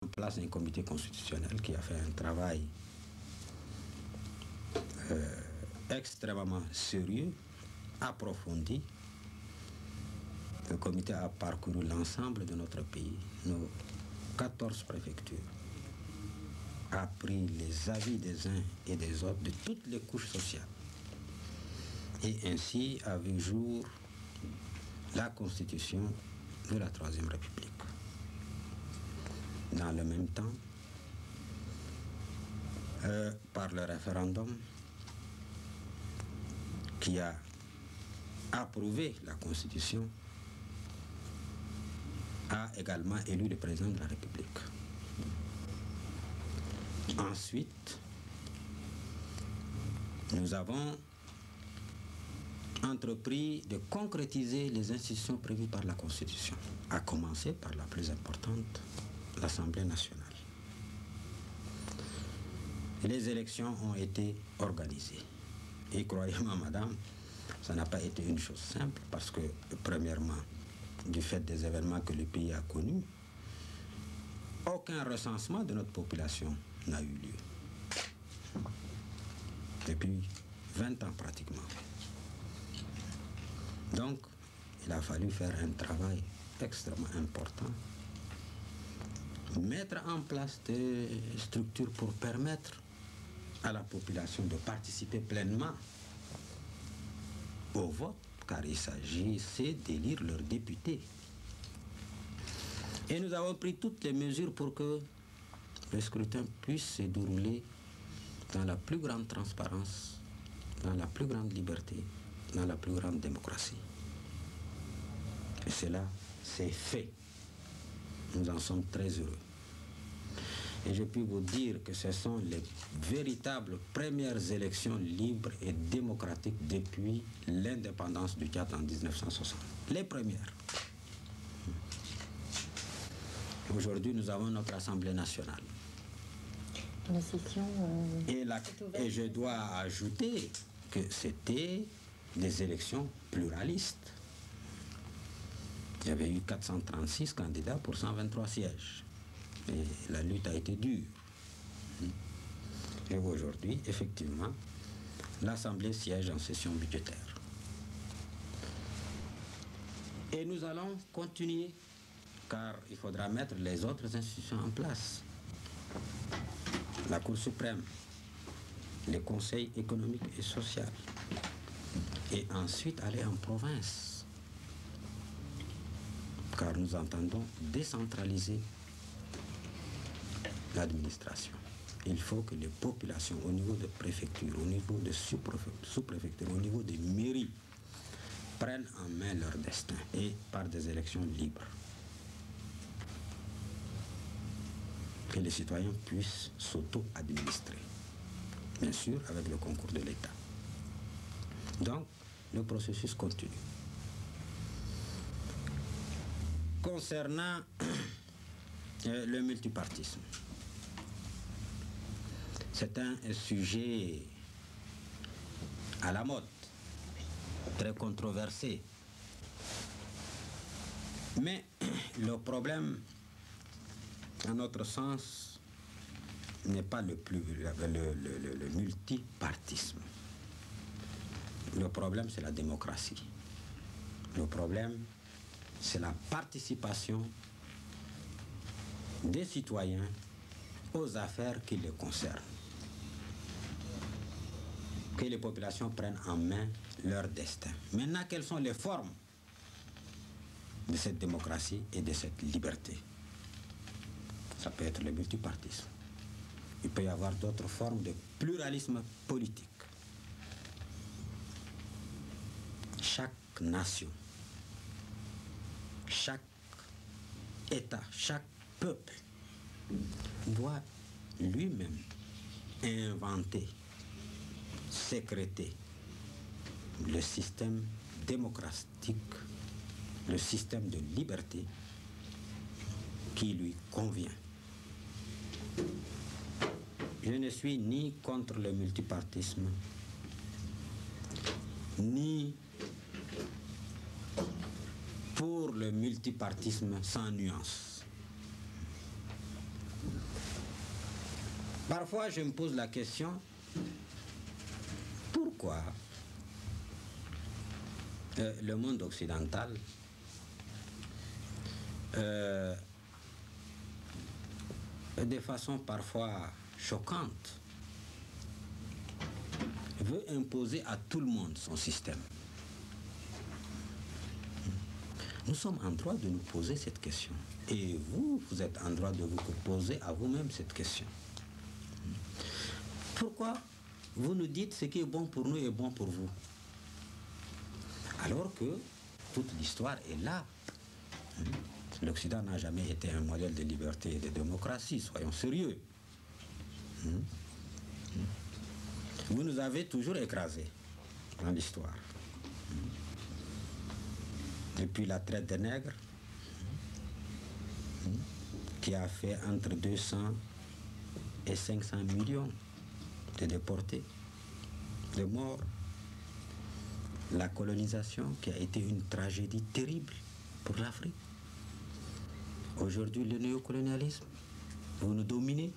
en place un comité constitutionnel qui a fait un travail extrêmement sérieux, approfondi. Le comité a parcouru l'ensemble de notre pays, nos 14 préfectures, a pris les avis des uns et des autres de toutes les couches sociales et ainsi a vu jour la constitution de la Troisième République. Dans le même temps, par le référendum qui a approuvé la constitution, a également élu le président de la République. Ensuite, nous avons entrepris de concrétiser les institutions prévues par la Constitution, à commencer par la plus importante, l'Assemblée nationale. Les élections ont été organisées. Et croyez-moi, madame, ça n'a pas été une chose simple parce que, premièrement, du fait des événements que le pays a connus, aucun recensement de notre population n'a eu lieu. Depuis 20 ans pratiquement. Donc, il a fallu faire un travail extrêmement important, mettre en place des structures pour permettre à la population de participer pleinement au vote, car il s'agissait d'élire leurs députés. Et nous avons pris toutes les mesures pour que le scrutin puisse se dérouler dans la plus grande transparence, dans la plus grande liberté, dans la plus grande démocratie. Et cela s'est fait. Nous en sommes très heureux. Et je puis vous dire que ce sont les véritables premières élections libres et démocratiques depuis l'indépendance du Tchad en 1960. Les premières. Aujourd'hui, nous avons notre Assemblée nationale. La session et je dois ajouter que c'était des élections pluralistes. Il y avait eu 436 candidats pour 123 sièges. Et la lutte a été dure. Et aujourd'hui, effectivement, l'Assemblée siège en session budgétaire. Et nous allons continuer, car il faudra mettre les autres institutions en place. La Cour suprême, les conseils économiques et sociaux, et ensuite aller en province, car nous entendons décentraliser l'administration. Il faut que les populations au niveau de préfecture, au niveau de sous-préfecture, au niveau des mairies prennent en main leur destin et par des élections libres. Que les citoyens puissent s'auto-administrer, bien sûr avec le concours de l'État. Donc, le processus continue. Concernant le multipartisme, c'est un sujet à la mode, très controversé. Mais le problème, à notre sens, n'est pas le multipartisme. Le problème, c'est la démocratie. Le problème, c'est la participation des citoyens aux affaires qui les concernent. Que les populations prennent en main leur destin. Maintenant, quelles sont les formes de cette démocratie et de cette liberté? Ça peut être le multipartisme. Il peut y avoir d'autres formes de pluralisme politique. Chaque nation, chaque État, chaque peuple doit lui-même inventer, sécréter le système démocratique, le système de liberté qui lui convient. Je ne suis ni contre le multipartisme, ni pour le multipartisme sans nuance. Parfois, je me pose la question, pourquoi le monde occidental de façon parfois choquante, veut imposer à tout le monde son système. Nous sommes en droit de nous poser cette question. Et vous, vous êtes en droit de vous poser à vous-même cette question. Pourquoi vous nous dites ce qui est bon pour nous est bon pour vous? Alors que toute l'histoire est là. L'Occident n'a jamais été un modèle de liberté et de démocratie, soyons sérieux. Vous nous avez toujours écrasés dans l'histoire. Depuis la traite des nègres, qui a fait entre 200 et 500 millions de déportés, de morts. La colonisation qui a été une tragédie terrible pour l'Afrique. Aujourd'hui, le néocolonialisme, vous nous dominez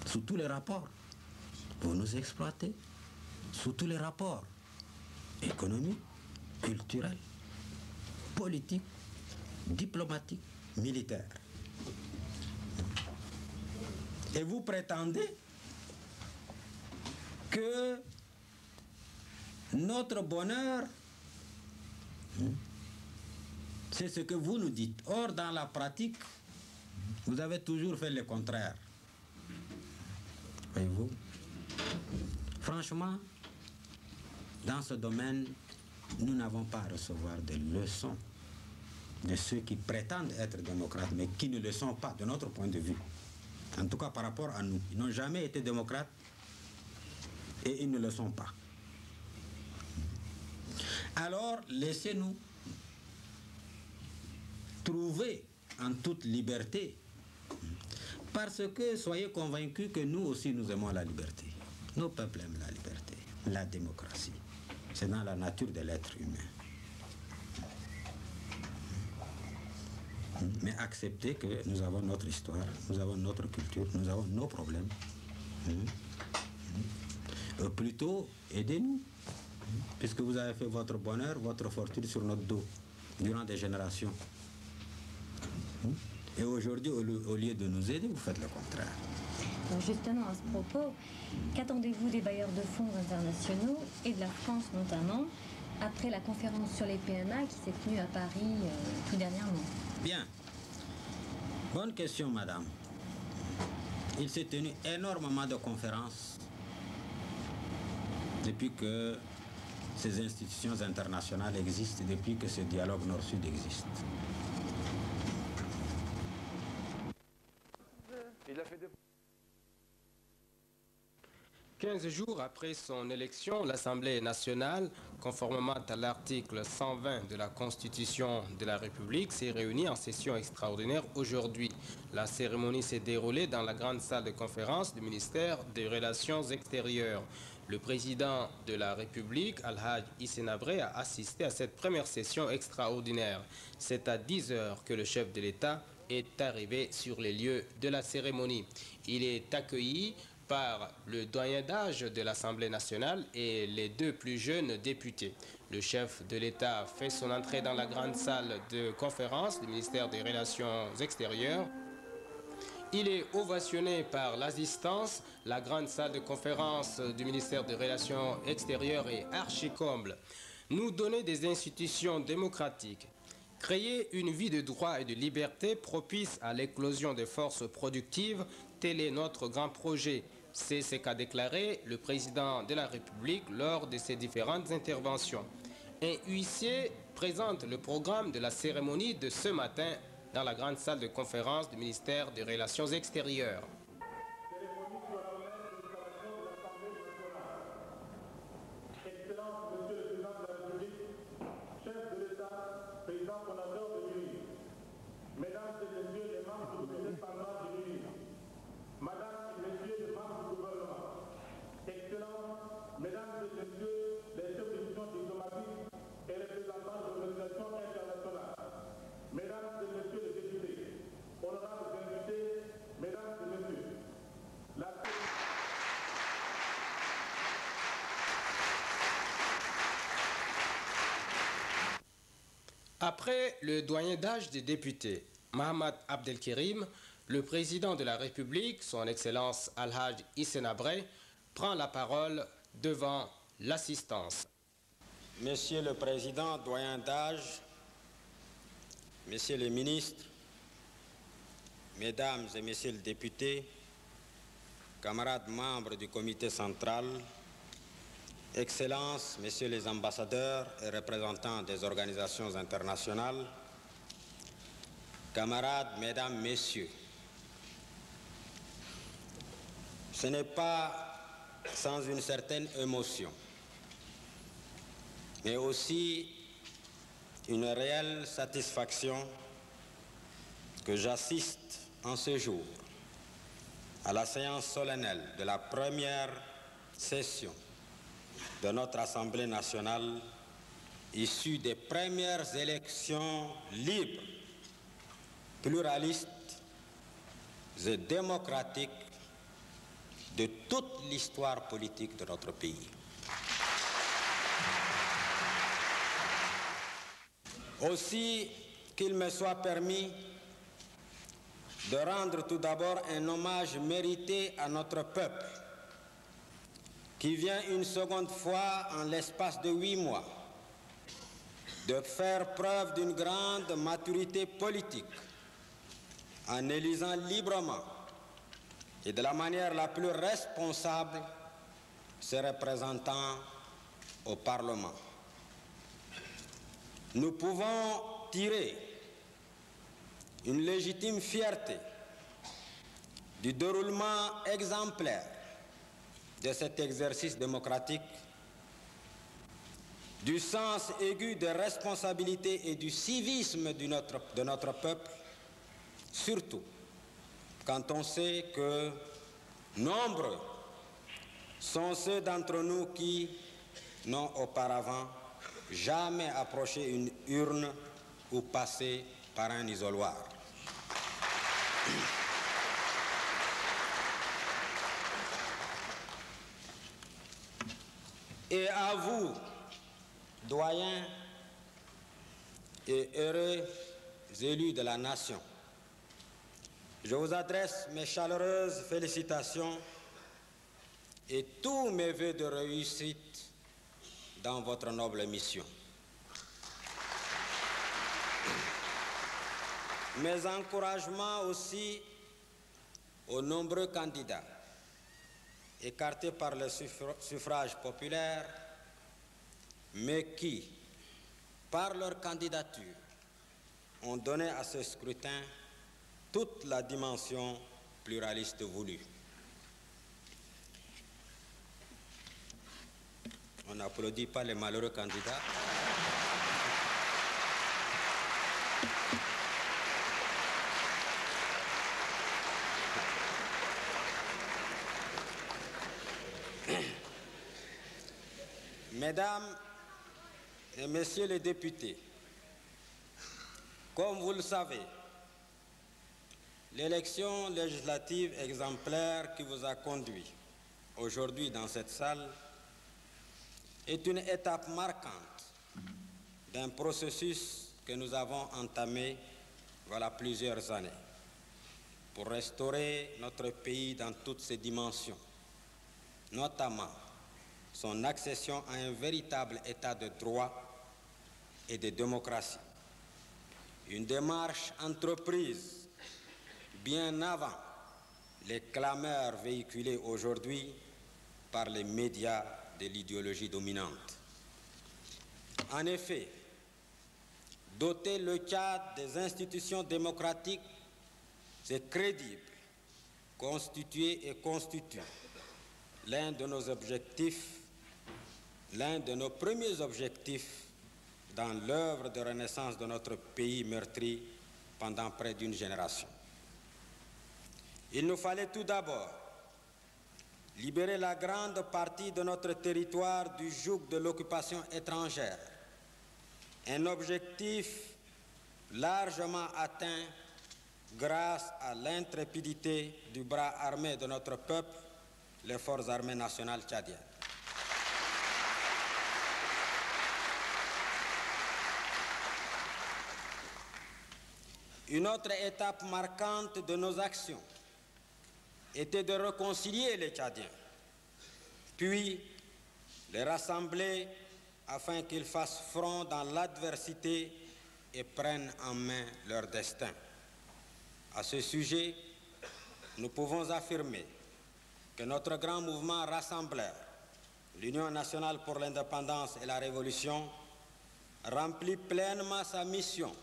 sous tous les rapports. Vous nous exploitez sous tous les rapports économiques, culturels, politiques, diplomatiques, militaires. Et vous prétendez que notre bonheur, c'est ce que vous nous dites. Or, dans la pratique, vous avez toujours fait le contraire. Voyez-vous? Franchement, dans ce domaine, nous n'avons pas à recevoir des leçons de ceux qui prétendent être démocrates, mais qui ne le sont pas, de notre point de vue. En tout cas, par rapport à nous. Ils n'ont jamais été démocrates et ils ne le sont pas. Alors, laissez-nous trouver en toute liberté, parce que soyez convaincus que nous aussi nous aimons la liberté. Nos peuples aiment la liberté, la démocratie. C'est dans la nature de l'être humain. Mais acceptez que nous avons notre histoire, nous avons notre culture, nous avons nos problèmes. Plutôt, aidez-nous, puisque vous avez fait votre bonheur, votre fortune sur notre dos, durant des générations. Et aujourd'hui, au lieu de nous aider, vous faites le contraire. Alors justement, à ce propos, qu'attendez-vous des bailleurs de fonds internationaux et de la France notamment, après la conférence sur les PMA qui s'est tenue à Paris tout dernièrement? Bien. Bonne question, madame. Il s'est tenu énormément de conférences depuis que ces institutions internationales existent, depuis que ce dialogue Nord-Sud existe. Il a fait 15 jours après son élection, l'Assemblée nationale, conformément à l'article 120 de la Constitution de la République, s'est réunie en session extraordinaire aujourd'hui. La cérémonie s'est déroulée dans la grande salle de conférence du ministère des Relations extérieures. Le président de la République, Al-Hajj Hissenabré, a assisté à cette première session extraordinaire. C'est à 10 heures que le chef de l'État est arrivé sur les lieux de la cérémonie. Il est accueilli par le doyen d'âge de l'Assemblée nationale et les deux plus jeunes députés. Le chef de l'État fait son entrée dans la grande salle de conférence du ministère des Relations extérieures. Il est ovationné par l'assistance. La grande salle de conférence du ministère des Relations extérieures est archi-comble. Nous donner des institutions démocratiques, créer une vie de droit et de liberté propice à l'éclosion des forces productives, tel est notre grand projet. C'est ce qu'a déclaré le président de la République lors de ses différentes interventions. Un huissier présente le programme de la cérémonie de ce matin dans la grande salle de conférence du ministère des Relations extérieures. Mesdames et messieurs les députés, honorables invités, mesdames et messieurs, Après le doyen d'âge des députés, Mohamed Abdelkerim, le président de la République, son Excellence Al-Haj Hissène Habré, prend la parole devant l'assistance. Monsieur le Président, doyen d'âge, Messieurs les ministres, Mesdames et Messieurs les députés, camarades membres du comité central, Excellences, Messieurs les ambassadeurs et représentants des organisations internationales, camarades, Mesdames, Messieurs, ce n'est pas sans une certaine émotion, mais aussi une réelle satisfaction que j'assiste en ce jour à la séance solennelle de la première session de notre Assemblée nationale issue des premières élections libres, pluralistes et démocratiques de toute l'histoire politique de notre pays. Aussi qu'il me soit permis de rendre tout d'abord un hommage mérité à notre peuple, qui vient une seconde fois en l'espace de 8 mois de faire preuve d'une grande maturité politique en élisant librement et de la manière la plus responsable ses représentants au Parlement. Nous pouvons tirer une légitime fierté du déroulement exemplaire de cet exercice démocratique, du sens aigu de responsabilité et du civisme de notre peuple, surtout quand on sait que nombreux sont ceux d'entre nous qui n'ont auparavant jamais approché une urne ou passé par un isoloir. Et à vous, doyens et heureux élus de la nation, je vous adresse mes chaleureuses félicitations et tous mes vœux de réussite dans votre noble mission. Mes encouragements aussi aux nombreux candidats écartés par le suffrage populaire, mais qui, par leur candidature, ont donné à ce scrutin toute la dimension pluraliste voulue. On n'applaudit pas les malheureux candidats. Mesdames et Messieurs les députés, comme vous le savez, l'élection législative exemplaire qui vous a conduit aujourd'hui dans cette salle est une étape marquante d'un processus que nous avons entamé voilà plusieurs années pour restaurer notre pays dans toutes ses dimensions, notamment son accession à un véritable état de droit et de démocratie. Une démarche entreprise bien avant les clameurs véhiculées aujourd'hui par les médias de l'idéologie dominante. En effet, doter le Tchad des institutions démocratiques, c'est crédible, constituer et constitue l'un de nos objectifs, l'un de nos premiers objectifs dans l'œuvre de renaissance de notre pays meurtri pendant près d'une génération. Il nous fallait tout d'abord libérer la grande partie de notre territoire du joug de l'occupation étrangère, un objectif largement atteint grâce à l'intrépidité du bras armé de notre peuple, les forces armées nationales tchadiennes. Une autre étape marquante de nos actions était de réconcilier les Tchadiens, puis les rassembler afin qu'ils fassent front dans l'adversité et prennent en main leur destin. À ce sujet, nous pouvons affirmer que notre grand mouvement rassembleur, l'Union nationale pour l'indépendance et la révolution, remplit pleinement sa mission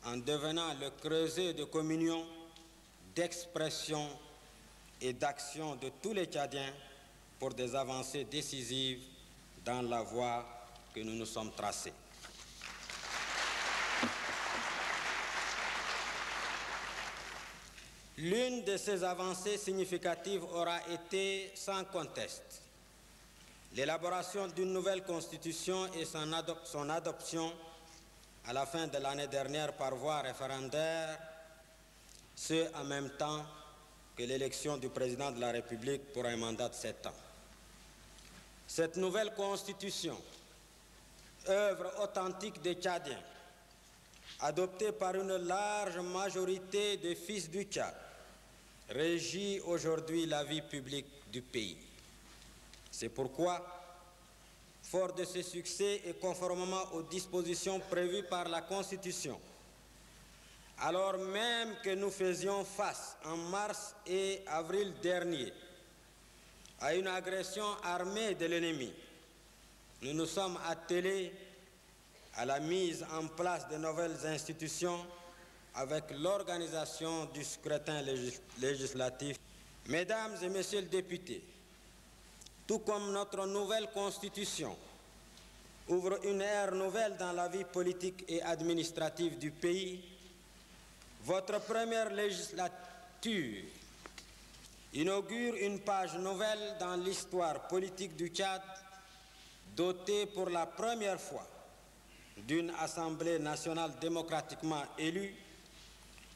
en devenant le creuset de communion, d'expression et d'action de tous les Tchadiens pour des avancées décisives dans la voie que nous nous sommes tracée. L'une de ces avancées significatives aura été, sans conteste, l'élaboration d'une nouvelle constitution et son adoption à la fin de l'année dernière par voie référendaire, ce en même temps que l'élection du président de la République pour un mandat de 7 ans. Cette nouvelle constitution, œuvre authentique des Tchadiens, adoptée par une large majorité des fils du Tchad, régit aujourd'hui la vie publique du pays. C'est pourquoi, fort de ce succès et conformément aux dispositions prévues par la Constitution, alors même que nous faisions face en mars et avril dernier à une agression armée de l'ennemi, nous nous sommes attelés à la mise en place de nouvelles institutions avec l'organisation du scrutin législatif. Mesdames et messieurs les députés, tout comme notre nouvelle constitution ouvre une ère nouvelle dans la vie politique et administrative du pays, votre première législature inaugure une page nouvelle dans l'histoire politique du Tchad, dotée pour la première fois d'une Assemblée nationale démocratiquement élue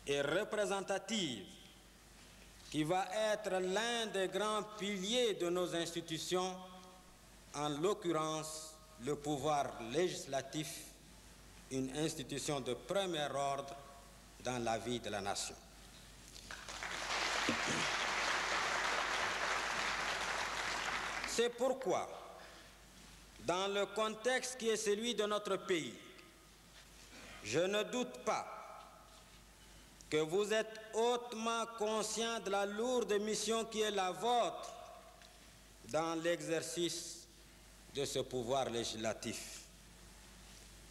et représentative, qui va être l'un des grands piliers de nos institutions, en l'occurrence le pouvoir législatif, une institution de premier ordre dans la vie de la nation. C'est pourquoi, dans le contexte qui est celui de notre pays, je ne doute pas que vous êtes hautement conscient de la lourde mission qui est la vôtre dans l'exercice de ce pouvoir législatif.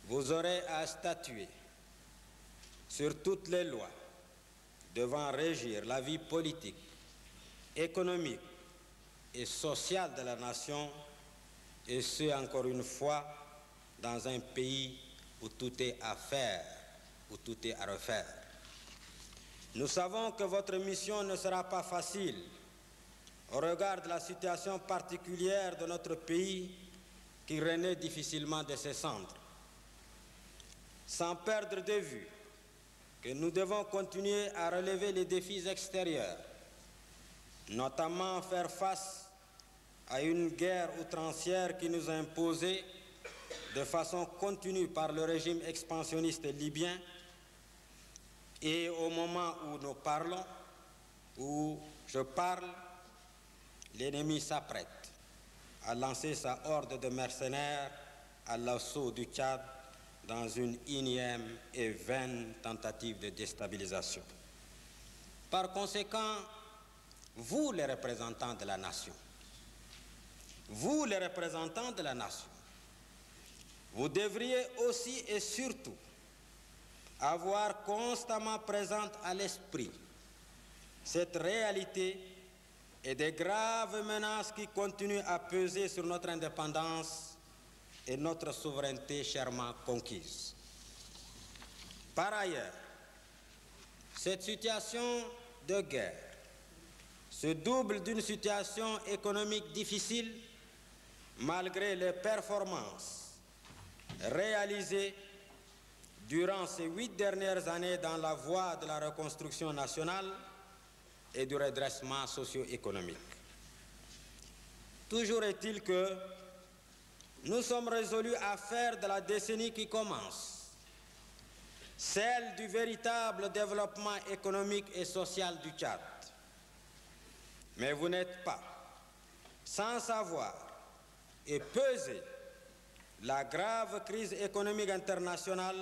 Vous aurez à statuer sur toutes les lois devant régir la vie politique, économique et sociale de la nation, et ce, encore une fois, dans un pays où tout est à faire, où tout est à refaire. Nous savons que votre mission ne sera pas facile au regard de la situation particulière de notre pays qui renaît difficilement de ses cendres. Sans perdre de vue que nous devons continuer à relever les défis extérieurs, notamment faire face à une guerre outrancière qui nous a imposé de façon continue par le régime expansionniste libyen, et au moment où nous parlons, où je parle, l'ennemi s'apprête à lancer sa horde de mercenaires à l'assaut du Tchad dans une énième et vaine tentative de déstabilisation. Par conséquent, vous les représentants de la nation, vous les représentants de la nation, vous devriez aussi et surtout avoir constamment présente à l'esprit cette réalité et des graves menaces qui continuent à peser sur notre indépendance et notre souveraineté chèrement conquise. Par ailleurs, cette situation de guerre se double d'une situation économique difficile malgré les performances réalisées durant ces 8 dernières années dans la voie de la reconstruction nationale et du redressement socio-économique. Toujours est-il que nous sommes résolus à faire de la décennie qui commence celle du véritable développement économique et social du Tchad. Mais vous n'êtes pas sans savoir et peser la grave crise économique internationale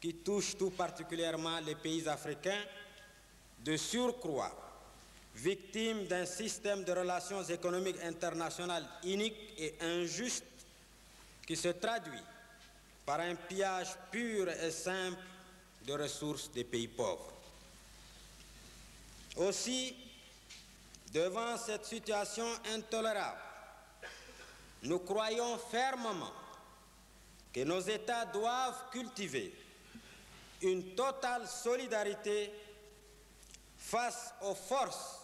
qui touche tout particulièrement les pays africains, de surcroît victimes d'un système de relations économiques internationales inique et injuste qui se traduit par un pillage pur et simple de ressources des pays pauvres. Aussi, devant cette situation intolérable, nous croyons fermement que nos États doivent cultiver une totale solidarité face aux forces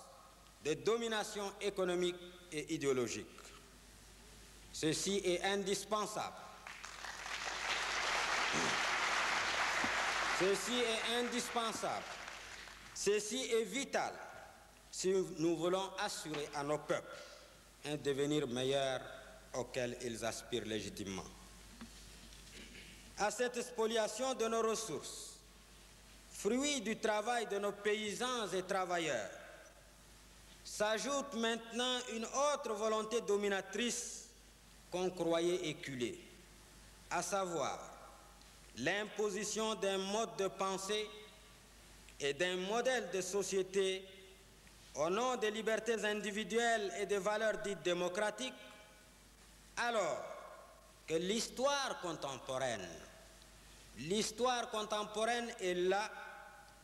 de domination économique et idéologique. Ceci est indispensable. Ceci est indispensable. Ceci est vital si nous voulons assurer à nos peuples un devenir meilleur auquel ils aspirent légitimement. À cette spoliation de nos ressources, fruit du travail de nos paysans et travailleurs, s'ajoute maintenant une autre volonté dominatrice qu'on croyait éculée, à savoir l'imposition d'un mode de pensée et d'un modèle de société au nom des libertés individuelles et des valeurs dites démocratiques, alors que l'histoire contemporaine est là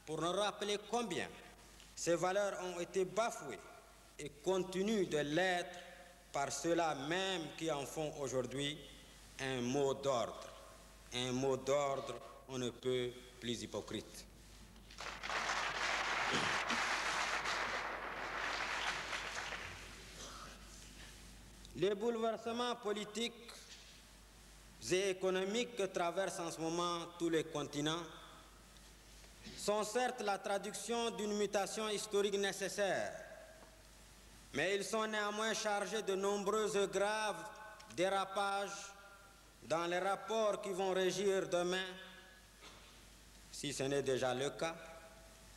pour nous rappeler combien ces valeurs ont été bafouées et continuent de l'être par ceux-là même qui en font aujourd'hui un mot d'ordre. Un mot d'ordre on ne peut plus hypocrite. Les bouleversements politiques et économiques que traversent en ce moment tous les continents sont certes la traduction d'une mutation historique nécessaire, mais ils sont néanmoins chargés de nombreux et graves dérapages dans les rapports qui vont régir demain, si ce n'est déjà le cas,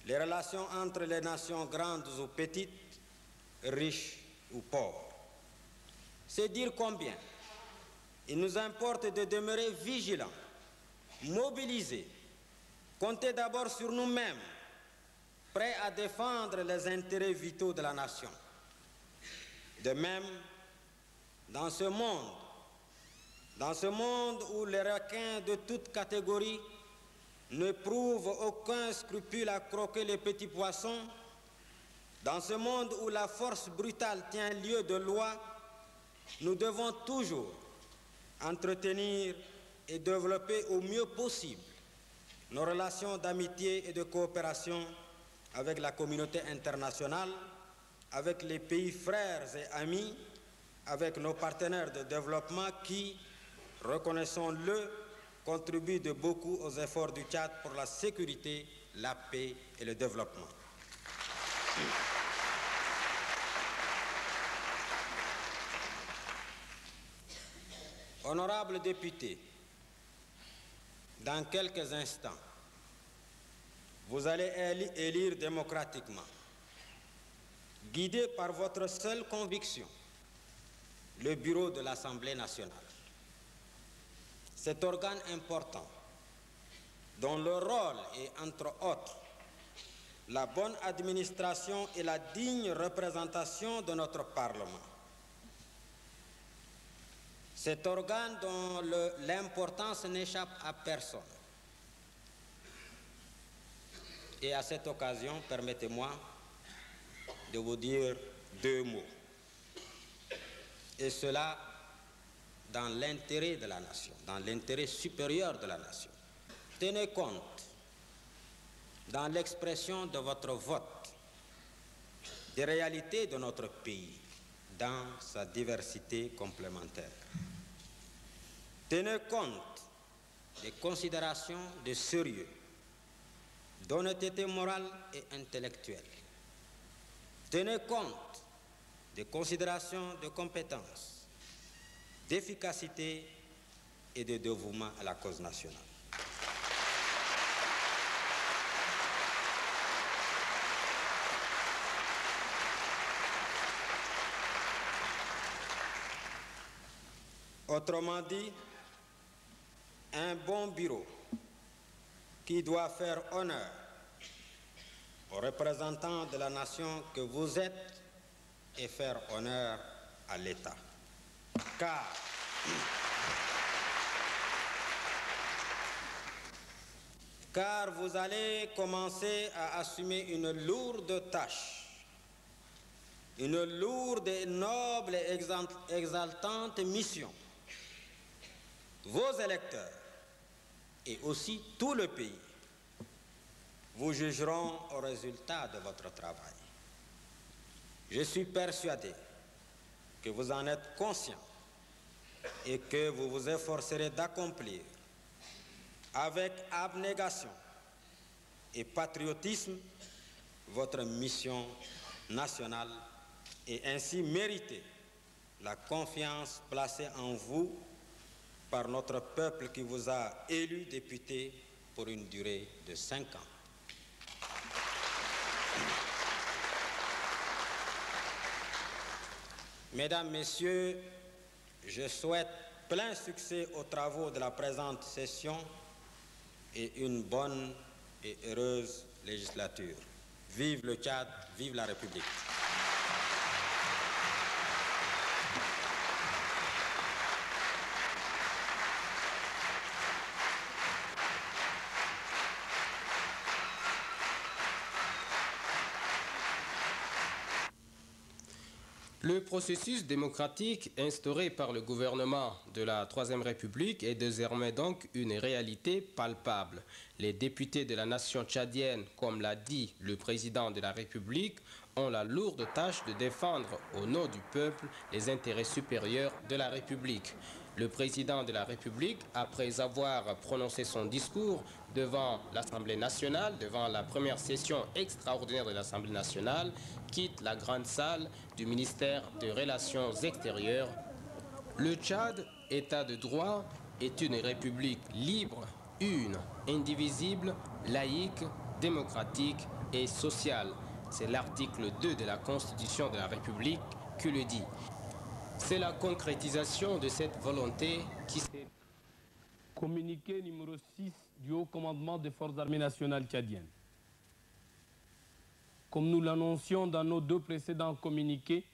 les relations entre les nations grandes ou petites, riches ou pauvres. C'est dire combien il nous importe de demeurer vigilants, mobilisés, compter d'abord sur nous-mêmes, prêts à défendre les intérêts vitaux de la nation. De même, dans ce monde où les requins de toutes catégories n'éprouvent aucun scrupule à croquer les petits poissons, dans ce monde où la force brutale tient lieu de loi, nous devons toujours entretenir et développer au mieux possible nos relations d'amitié et de coopération avec la communauté internationale, avec les pays frères et amis, avec nos partenaires de développement qui, reconnaissons-le, contribuent de beaucoup aux efforts du Tchad pour la sécurité, la paix et le développement. Honorables députés, dans quelques instants, vous allez élire démocratiquement, guidé par votre seule conviction, le bureau de l'Assemblée nationale. Cet organe important, dont le rôle est, entre autres, la bonne administration et la digne représentation de notre Parlement. Cet organe dont l'importance n'échappe à personne. Et à cette occasion, permettez-moi de vous dire deux mots. Et cela dans l'intérêt de la nation, dans l'intérêt supérieur de la nation. Tenez compte, dans l'expression de votre vote, des réalités de notre pays, dans sa diversité complémentaire. Tenez compte des considérations de sérieux, d'honnêteté morale et intellectuelle. Tenez compte des considérations de compétence, d'efficacité et de dévouement à la cause nationale. Autrement dit, un bon bureau qui doit faire honneur aux représentants de la nation que vous êtes et faire honneur à l'État. Car vous allez commencer à assumer une lourde tâche, une lourde et noble et exaltante mission. Vos électeurs et aussi tout le pays vous jugeront au résultat de votre travail. Je suis persuadé que vous en êtes conscient et que vous vous efforcerez d'accomplir avec abnégation et patriotisme votre mission nationale et ainsi mériter la confiance placée en vous par notre peuple qui vous a élu député pour une durée de 5 ans. Mesdames, Messieurs, je souhaite plein succès aux travaux de la présente session et une bonne et heureuse législature. Vive le Tchad, vive la République. Le processus démocratique instauré par le gouvernement de la Troisième République est désormais donc une réalité palpable. Les députés de la nation tchadienne, comme l'a dit le président de la République, ont la lourde tâche de défendre au nom du peuple les intérêts supérieurs de la République. Le président de la République, après avoir prononcé son discours devant l'Assemblée nationale, devant la première session extraordinaire de l'Assemblée nationale, quitte la grande salle du ministère des Relations extérieures. Le Tchad, État de droit, est une république libre, une, indivisible, laïque, démocratique et sociale. C'est l'article 2 de la Constitution de la République qui le dit. C'est la concrétisation de cette volonté qui s'est... Communiqué numéro 6 du Haut Commandement des Forces armées nationales tchadiennes. Comme nous l'annoncions dans nos 2 précédents communiqués,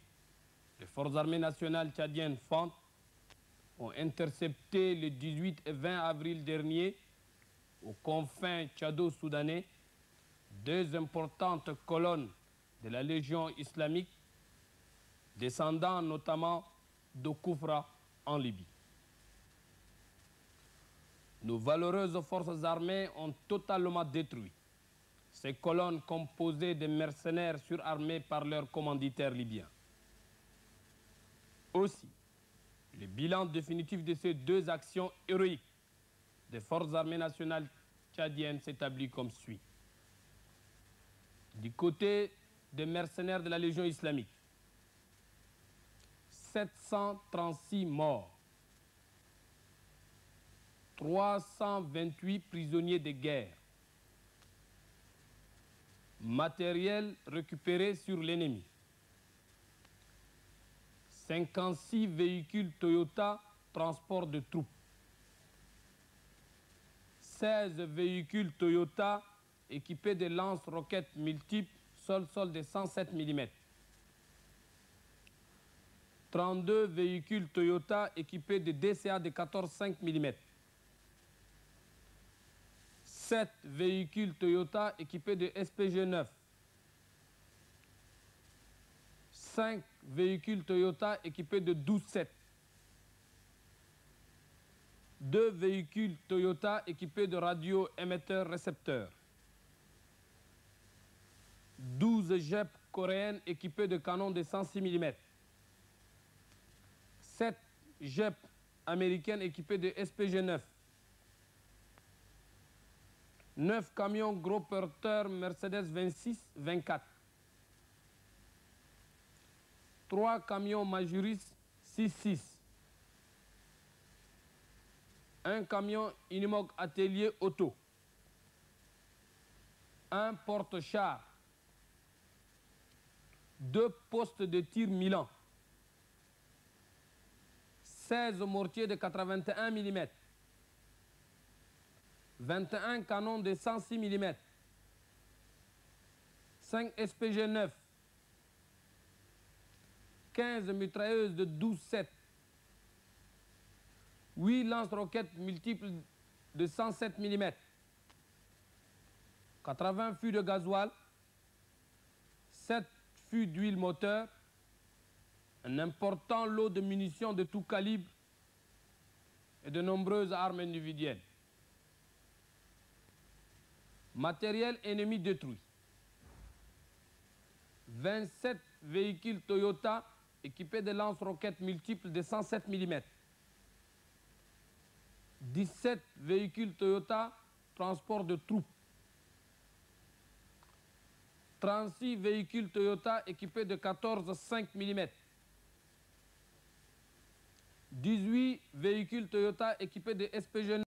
les Forces armées nationales tchadiennes FANT ont intercepté le 18 et 20 avril dernier, aux confins tchado-soudanais, 2 importantes colonnes de la Légion islamique, descendant notamment de Koufra en Libye. Nos valeureuses forces armées ont totalement détruit ces colonnes composées de mercenaires surarmés par leurs commanditaires libyens. Aussi, le bilan définitif de ces 2 actions héroïques des forces armées nationales tchadiennes s'établit comme suit. Du côté des mercenaires de la Légion islamique, 736 morts, 328 prisonniers de guerre, matériel récupéré sur l'ennemi, 56 véhicules Toyota transport de troupes, 16 véhicules Toyota équipés de lance-roquettes multiples sol-sol de 107 mm, 32 véhicules Toyota équipés de DCA de 14,5 mm, 7 véhicules Toyota équipés de SPG-9, 5 véhicules Toyota équipés de 12,7, 2 véhicules Toyota équipés de radio émetteur-récepteur, 12 JEP coréennes équipées de canons de 106 mm, 7 JEP américaines équipées de SPG-9, 9 camions gros porteurs Mercedes 26-24, 3 camions Majuris 6-6, 1 camion Unimog Atelier Auto, 1 porte-char, 2 postes de tir Milan, 16 mortiers de 81 mm, 21 canons de 106 mm, 5 SPG-9, 15 mitrailleuses de 12,7, 8 lance-roquettes multiples de 107 mm, 80 fûts de gasoil, 7 fûts d'huile moteur, un important lot de munitions de tout calibre et de nombreuses armes individuelles. Matériel ennemi détruit. 27 véhicules Toyota équipés de lance-roquettes multiples de 107 mm. 17 véhicules Toyota transport de troupes. 36 véhicules Toyota équipés de 14,5 mm. 18 véhicules Toyota équipés de SPG